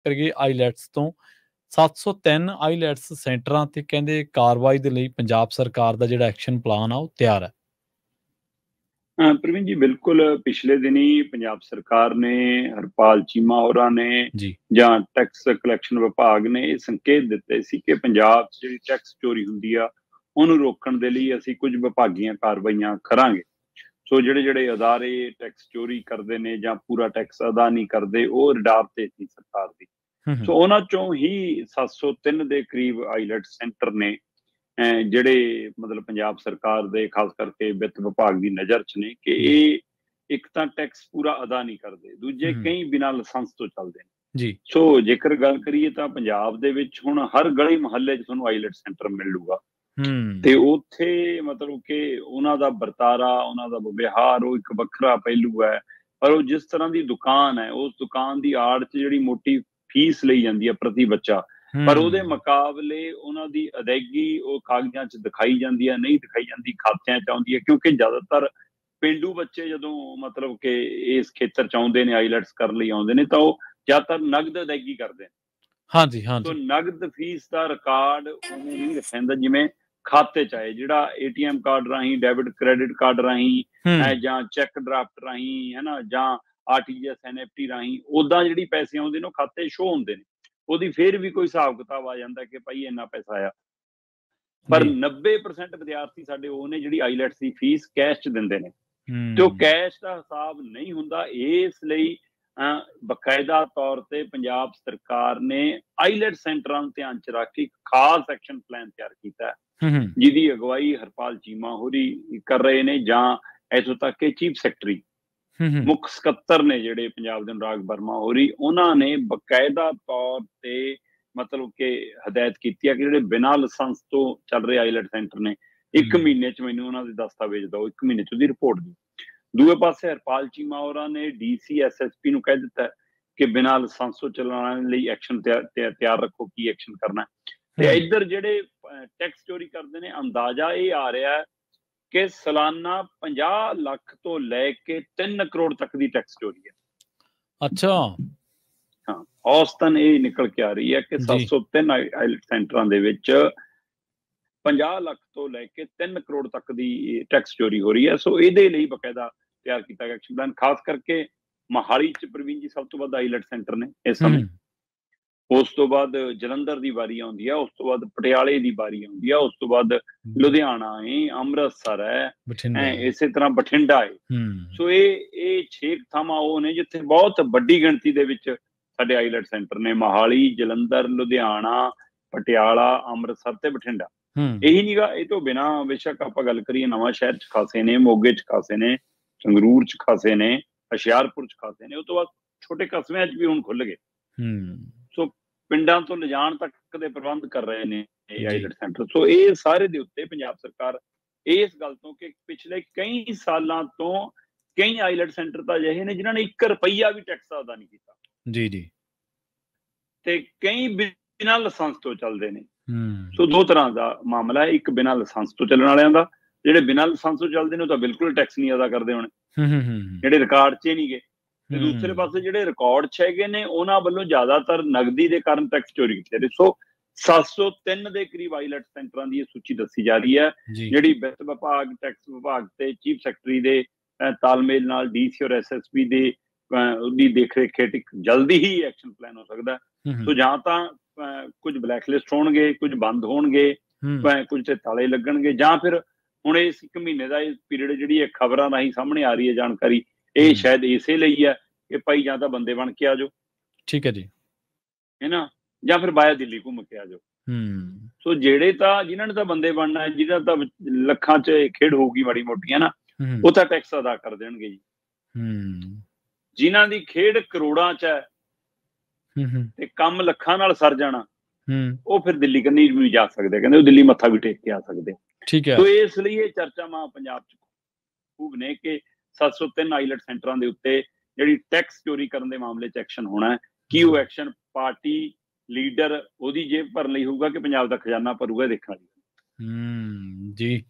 ਕਰੀਏ ਆਈਲੈਟਸ ਤੋਂ 703 ਆਈਲੈਟਸ ਸੈਂਟਰਾਂ ਤੇ ਕਹਿੰਦੇ ਕਾਰਵਾਈ ਦੇ ਲਈ ਪੰਜਾਬ ਸਰਕਾਰ ਦਾ ਜਿਹੜਾ ਐਕਸ਼ਨ ਪਲਾਨ ਆ ਉਹ ਤਿਆਰ ਹੈ। ਪ੍ਰਵੀਨ ਜੀ ਬਿਲਕੁਲ ਪਿਛਲੇ ਦਿਨੀ ਪੰਜਾਬ ਸਰਕਾਰ ਨੇ ਹਰਪਾਲ ਚੀਮਾ ਹੋਰਾਂ ਨੇ ਜੀ ਜਾਂ ਟੈਕਸ ਕਲੈਕਸ਼ਨ ਵਿਭਾਗ ਨੇ ਇਹ ਸੰਕੇਤ ਦਿੱਤੇ ਸੀ ਕਿ ਪੰਜਾਬ 'ਚ ਜਿਹੜੀ ਟੈਕਸ ਚੋਰੀ ਹੁੰਦੀ ਆ ਉਹਨੂੰ ਰੋਕਣ ਦੇ ਲਈ ਅਸੀਂ ਕੁਝ ਵਿਭਾਗੀਆਂ ਕਾਰਵਾਈਆਂ ਕਰਾਂਗੇ। ਸੋ ਜਿਹੜੇ ਅਦਾਰੇ ਟੈਕਸ ਚੋਰੀ ਕਰਦੇ ਨੇ ਜਾਂ ਪੂਰਾ ਟੈਕਸ ਅਦਾ ਨਹੀਂ ਕਰਦੇ ਉਹ ਰਡਾਰ ਤੇ ਸੀ ਸਰਕਾਰ ਦੀ। ਸੋ ਉਹਨਾਂ ਚੋਂ ਹੀ 703 ਦੇ ਕਰੀਬ ਆਈਲੈਟ ਸੈਂਟਰ ਨੇ ਜਿਹੜੇ ਮਤਲਬ ਪੰਜਾਬ ਸਰਕਾਰ ਦੇ ਖਾਸ ਕਰਕੇ ਵਿੱਤ ਵਿਭਾਗ ਦੀ ਨਜ਼ਰ 'ਚ ਨੇ ਕਿ ਇਹ ਇੱਕ ਤਾਂ ਟੈਕਸ ਪੂਰਾ ਅਦਾ ਨਹੀਂ ਕਰਦੇ, ਦੂਜੇ ਕਈ ਬਿਨਾਂ ਲਾਇਸੈਂਸ ਤੋਂ ਚੱਲਦੇ ਨੇ ਜੀ। ਸੋ ਜੇਕਰ ਗੱਲ ਕਰੀਏ ਤਾਂ ਪੰਜਾਬ ਦੇ ਵਿੱਚ ਹੁਣ ਹਰ ਗਲੀ ਮੁਹੱਲੇ 'ਚ ਤੁਹਾਨੂੰ ਆਈਲੈਟ ਸੈਂਟਰ ਮਿਲੂਗਾ ਤੇ ਉੱਥੇ ਮਤਲਬ ਕਿ ਉਹਨਾਂ ਦਾ ਵਰਤਾਰਾ, ਉਹਨਾਂ ਦਾ ਵਿਵਹਾਰ ਉਹ ਇੱਕ ਵੱਖਰਾ ਪਹਿਲੂ ਹੈ। ਪਰ ਉਹ ਜਿਸ ਤਰ੍ਹਾਂ ਦੀ ਦੁਕਾਨ ਹੈ ਉਸ ਦੁਕਾਨ ਦੀ ਆੜ 'ਚ ਜਿਹੜੀ ਮੋਟੀ ਫੀਸ ਲਈ ਜਾਂਦੀ ਹੈ ਪ੍ਰਤੀ ਬੱਚਾ, ਪਰ ਉਹਦੇ ਮੁਕਾਬਲੇ ਉਹਨਾਂ ਦੀ ਅਦਾਇਗੀ ਉਹ ਕਾਗਜ਼ਾਂ 'ਚ ਦਿਖਾਈ ਜਾਂਦੀ ਹੈ, ਨਹੀਂ ਦਿਖਾਈ ਜਾਂਦੀ, ਖਾਤਿਆਂ 'ਚ ਆਉਂਦੀ ਹੈ। ਕਿਉਂਕਿ ਜ਼ਿਆਦਾਤਰ ਪੇਂਡੂ ਬੱਚੇ ਜਦੋਂ ਮਤਲਬ ਕਿ ਇਸ ਖੇਤਰ 'ਚ ਆਉਂਦੇ ਨੇ, ਆਈਲੈਟਸ ਕਰਨ ਲਈ ਆਉਂਦੇ ਨੇ, ਤਾਂ ਉਹ ਜ਼ਿਆਦਾਤਰ ਨਗਦ ਅਦਾਇਗੀ ਕਰਦੇ ਨੇ। ਹਾਂਜੀ ਸੋ ਨਗਦ ਫੀਸ ਦਾ ਰਿਕਾਰਡ ਉਵੇਂ ਨਹੀਂ ਰੱਖਿਆ ਜਾਂਦਾ ਜਿਵੇਂ ਖਾਤੇ 'ਚ ਆਏ, ਜਿਹੜਾ ATM ਕਾਰਡ ਰਾਹੀਂ, ਡੈਬਿਟ ਕ੍ਰੈਡਿਟ ਕਾਰਡ ਰਾਹੀਂ ਜਾਂ ਚੈੱਕ ਡਰਾਫਟ ਰਾਹੀਂ ਹੈ ਨਾ, ਜਾਂ RTS NFT ਰਾਹੀਂ ਉਦਾਂ ਜਿਹੜੀ ਪੈਸੇ ਆਉਂਦੇ ਨੇ ਉਹ ਖਾਤੇ ਸ਼ੋਅ ਹੁੰਦੇ ਨੇ, ਉਹਦੀ ਫਿਰ ਵੀ ਕੋਈ ਹਿਸਾਬ ਕਿਤਾਬ ਆ ਜਾਂਦਾ ਕਿ ਭਾਈ ਇੰਨਾ ਪੈਸਾ ਆਇਆ। ਪਰ 90% ਵਿਦਿਆਰਥੀ ਸਾਡੇ ਉਹ ਨੇ ਜਿਹੜੀ ਆਈਲੈਟਸ ਦੀ ਫੀਸ ਕੈਸ਼ 'ਚ ਦਿੰਦੇ ਨੇ ਤੇ ਉਹ ਕੈਸ਼ ਦਾ ਹਿਸਾਬ ਨਹੀਂ ਹੁੰਦਾ। ਇਸ ਲਈ ਬਕਾਇਦਾ ਤੌਰ ਤੇ ਪੰਜਾਬ ਸਰਕਾਰ ਨੇ ਆਈਲੈਟ ਸੈਂਟਰਾਂ ਨੂੰ ਧਿਆਨ 'ਚ ਰੱਖ ਕੇ ਇੱਕ ਖਾਸ ਐਕਸ਼ਨ ਪਲਾਨ ਤਿਆਰ ਕੀਤਾ ਜਿਹਦੀ ਅਗਵਾਈ ਹਰਪਾਲ ਚੀਮਾ ਹੋਰੀ ਕਰ ਰਹੇ ਨੇ, ਜਾਂ ਇੱਥੋਂ ਤੱਕ ਕਿ ਚੀਫ ਸੈਕਟਰੀ ਮੁੱਖ ਸਕੱਤਰ ਨੇ ਜਿਹੜੇ ਪੰਜਾਬ ਦੇ ਅਨੁਰਾਗ ਵਰਮਾ ਹੋਰੀ, ਉਹਨਾਂ ਨੇ ਬਕਾਇਦਾ ਤੌਰ ਤੇ ਮਤਲਬ ਕਿ ਹਦਾਇਤ ਕੀਤੀ ਹੈ ਕਿ ਜਿਹੜੇ ਬਿਨਾਂ ਲਾਇਸੈਂਸ ਤੋਂ ਚੱਲ ਰਹੇ ਆਈਲੈਟ ਸੈਂਟਰ ਨੇ 1 ਮਹੀਨੇ 'ਚ ਮੈਨੂੰ ਉਹਨਾਂ ਦੇ ਦਸਤਾਵੇਜ਼ ਦਿਓ, 1 ਮਹੀਨੇ 'ਚ ਉਹਦੀ ਰਿਪੋਰਟ ਦਿਓ। ਦੂਏ ਪਾਸੇ ਹਰਪਾਲ ਚੀਮਾ ਹੋਰਾਂ ਨੇ DC SSP ਨੂੰ ਕਹਿ ਦਿੱਤਾ ਕਿ ਬਿਨਾਂ ਲਾਇਸੈਂਸ ਤੋਂ ਚਲਾਉਣ ਲਈ ਐਕਸ਼ਨ ਤਿਆਰ ਰੱਖੋ, ਕੀ ਐਕਸ਼ਨ ਕਰਨਾ। ਤੇ ਇੱਧਰ ਜਿਹੜੇ ਟੈਕਸ ਚੋਰੀ ਕਰਦੇ ਨੇ, ਅੰਦਾਜ਼ਾ ਇਹ ਆ ਰਿਹਾ ਕਿ ਸਾਲਾਨਾ 50 ਲੱਖ ਤੋਂ ਲੈ ਕੇ 3 ਕਰੋੜ ਤੱਕ ਦੀ ਟੈਕਸ ਚੋਰੀ ਹੈ। ਅੱਛਾ, ਹਾਂ, ਔਸਤਨ ਇਹ ਨਿਕਲ ਕੇ ਆ ਰਹੀ ਹੈ ਕਿ 703 ਆਈਲੈਟ ਸੈਂਟਰਾਂ ਦੇ ਵਿੱਚ 50 ਲੱਖ ਤੋਂ ਲੈ ਕੇ 3 ਕਰੋੜ ਤੱਕ ਦੀ ਟੈਕਸ ਚੋਰੀ ਹੋ ਰਹੀ ਹੈ। ਸੋ ਇਹਦੇ ਲਈ ਬਕਾਇਦਾ ਤਿਆਰ ਕੀਤਾ ਗਿਆ ਐਕਸ਼ਨ ਪਲਾਨ। ਖਾਸ ਕਰਕੇ ਮੋਹਾਲੀ 'ਚ ਪ੍ਰਵੀਨ ਜੀ ਸਭ ਤੋਂ ਵੱਧ ਆਈਲੈਟ ਸੈਂਟਰ ਨੇ ਇਸ ਸਮੇਂ, ਉਸ ਤੋਂ ਬਾਅਦ ਜਲੰਧਰ ਦੀ ਵਾਰੀ ਆਉਂਦੀ ਆ, ਉਸ ਤੋਂ ਬਾਅਦ ਪਟਿਆਲੇ ਦੀ ਵਾਰੀ ਆਉਂਦੀ ਆ, ਉਸ ਤੋਂ ਬਾਅਦ ਲੁਧਿਆਣਾ ਹੈ, ਅੰਮ੍ਰਿਤਸਰ ਹੈ, ਇਸੇ ਤਰ੍ਹਾਂ ਬਠਿੰਡਾ ਹੈ। ਸੋ ਇਹ 6 ਥਾਵਾਂ ਉਹ ਨੇ ਜਿੱਥੇ ਬਹੁਤ ਵੱਡੀ ਗਿਣਤੀ ਦੇ ਵਿੱਚ ਸਾਡੇ ਆਈਲੈਟ ਸੈਂਟਰ ਨੇ। ਮੋਹਾਲੀ, ਜਲੰਧਰ, ਲੁਧਿਆਣਾ, ਪਟਿਆਲਾ, ਅੰਮ੍ਰਿਤਸਰ ਤੇ ਬਠਿੰਡਾ। ਇਹੀ ਨੀਗਾ, ਇਹ ਤੋਂ ਬਿਨਾਂ ਬੇਸ਼ੱਕ ਆਪਾਂ ਗੱਲ ਕਰੀਏ ਨਵਾਂ ਸ਼ਹਿਰ 'ਚ ਖਾਸੇ ਨੇ, ਮੋਗੇ 'ਚ ਖਾਸੇ ਨੇ, ਸੰਗਰੂਰ 'ਚ ਖਾਸੇ ਨੇ, ਹੁਸ਼ਿਆਰਪੁਰ 'ਚ ਖਾਸੇ ਨੇ, ਉਸ ਤੋਂ ਬਾਅਦ ਛੋਟੇ ਕਸਬਿਆਂ 'ਚ ਵੀ ਹੁਣ ਖੁੱਲ ਗਏ। ਸੋ ਪਿੰਡਾਂ ਤੋਂ ਲਿਜਾਣ ਤੱਕ ਦੇ ਪ੍ਰਬੰਧ ਕਰ ਰਹੇ ਨੇ ਇਹ ਆਈਲੈਟ ਸੈਂਟਰ। ਸੋ ਇਹ ਸਾਰੇ ਦੇ ਉੱਤੇ ਪੰਜਾਬ ਸਰਕਾਰ ਇਸ ਗੱਲ ਤੋਂ ਕਿ ਪਿਛਲੇ ਕਈ ਸਾਲਾਂ ਤੋਂ ਕਈ ਆਈਲੈਟ ਸੈਂਟਰ ਤਾਂ ਅਜਿਹੇ ਨੇ ਜਿਨ੍ਹਾਂ ਨੇ 1 ਰੁਪਈਆ ਵੀ ਟੈਕਸ ਅਦਾ ਨਹੀਂ ਕੀਤਾ ਜੀ ਤੇ ਕਈ ਬਿਨਾਂ ਲਾਇਸੈਂਸ ਤੋਂ ਚੱਲਦੇ ਨੇ। ਸੋ 2 ਤਰ੍ਹਾਂ ਦਾ ਮਾਮਲਾ ਹੈ, ਇੱਕ ਬਿਨਾਂ ਲਾਇਸੈਂਸ ਤੋਂ ਚੱਲਣ ਵਾਲਿਆਂ ਦਾ, ਜਿਹੜੇ ਬਿਨਾਂ ਲਾਇਸੈਂਸ ਤੋਂ ਚੱਲਦੇ ਨੇ ਉਹ ਤਾਂ ਬਿਲਕੁਲ ਟੈਕਸ ਨਹੀਂ ਅਦਾ ਕਰਦੇ ਹੋਣੇ, ਜਿਹੜੇ ਰਿਕਾਰਡ 'ਚ ਨਹੀਂ ਗਏ। ਤੇ ਦੂਸਰੇ ਪਾਸੇ ਜਿਹੜੇ ਰਿਕਾਰਡ 'ਚ ਹੈਗੇ ਨੇ ਉਹਨਾਂ ਵੱਲੋਂ ਜ਼ਿਆਦਾਤਰ ਨਗਦੀ ਦੇ ਕਾਰਨ ਟੈਕਸ ਚੋਰੀ ਕੀਤੇ ਨੇ। ਸੋ 703 ਦੇ ਕਰੀਬ ਆਈਲੈਟ ਸੈਂਟਰਾਂ ਦੀ ਇਹ ਸੂਚੀ ਦੱਸੀ ਜਾ ਰਹੀ ਹੈ, ਜਿਹੜੀ ਵਿੱਤ ਵਿਭਾਗ, ਟੈਕਸ ਵਿਭਾਗ ਤੇ ਚੀਫ ਸੈਕਟਰੀ ਦੇ ਤਾਲਮੇਲ ਨਾਲ DC ਔਰ SSP ਦੇ ਉਹਦੀ ਦੇਖ ਰੇਖ ਹੇਠ ਜਲਦੀ ਹੀ ਐਕਸ਼ਨ ਪਲਾਨ ਹੋ ਸਕਦਾ। ਸੋ ਜਾਂ ਤਾਂ ਕੁਝ ਬਲੈਕਲਿਸਟ ਹੋਣਗੇ, ਕੁਝ ਬੰਦ ਹੋਣਗੇ, ਕੁਝ ਤੇ ਤਾਲੇ ਲੱਗਣਗੇ, ਜਾਂ ਫਿਰ ਹੁਣ ਇਸ 1 ਮਹੀਨੇ ਦਾ ਇਹ ਪੀਰੀਅਡ ਜਿਹੜੀ ਖਬਰਾਂ ਰਾਹੀਂ ਸਾਹਮਣੇ ਆ ਰਹੀ ਹੈ ਜਾਣਕਾਰੀ, ਇਹ ਸ਼ਾਇਦ ਇਸੇ ਲਈ ਹੈ ਕਿ ਭਾਈ ਜਾਂ ਤਾਂ ਬੰਦੇ ਬਣ ਕੇ ਆ ਜਾਓ, ਠੀਕ ਹੈ ਜੀ, ਹੈ ਨਾ, ਜਾਂ ਫਿਰ ਬਾਇਆ ਦਿੱਲੀ ਘੁੰਮ ਕੇ ਆ ਜਾਓ। ਸੋ ਜਿਹੜੇ ਤਾਂ ਜਿਨ੍ਹਾਂ ਨੇ ਤਾਂ ਬੰਦੇ ਬਣਨਾ ਹੈ, ਜਿਹਨਾਂ ਤਾਂ ਲੱਖਾਂ 'ਚ ਖੇਡ ਹੋਊਗੀ ਮਾੜੀ ਮੋਟੀ, ਹੈ ਨਾ, ਉਹ ਤਾਂ ਟੈਕਸ ਅਦਾ ਕਰ ਦੇਣਗੇ ਜੀ। ਜਿਨ੍ਹਾਂ ਦੀ ਖੇਡ ਕਰੋੜਾਂ 'ਚ ਹੈ ਤੇ ਕੰਮ ਲੱਖਾਂ ਨਾਲ ਸਰ ਜਾਣਾ, ਉਹ ਫਿਰ ਦਿੱਲੀ ਕੰਨੀ ਵੀ ਜਾ ਸਕਦੇ, ਕਹਿੰਦੇ ਉਹ ਦਿੱਲੀ ਮੱਥਾ ਵੀ ਟੇਕ ਕੇ ਆ ਸਕਦੇ। ਸੋ ਇਸ ਲਈ ਇਹ ਚਰਚਾਵਾਂ ਪੰਜਾਬ 'ਚ ਖੂਬ ਨੇ ਕਿ 703 ਆਈਲੈਟ ਸੈਂਟਰਾਂ ਦੇ ਉੱਤੇ ਜਿਹੜੀ ਟੈਕਸ ਚੋਰੀ ਕਰਨ ਦੇ ਮਾਮਲੇ 'ਚ ਐਕਸ਼ਨ ਹੋਣਾ ਹੈ। ਕੀ ਉਹ ਐਕਸ਼ਨ ਪਾਰਟੀ ਲੀਡਰ ਉਹਦੀ ਜੇਬ ਭਰਨ ਲਈ ਹੋਊਗਾ ਕਿ ਪੰਜਾਬ ਦਾ ਖਜ਼ਾਨਾ ਭਰੂਗਾ, ਦੇਖਣ ਲਈ। ਜੀ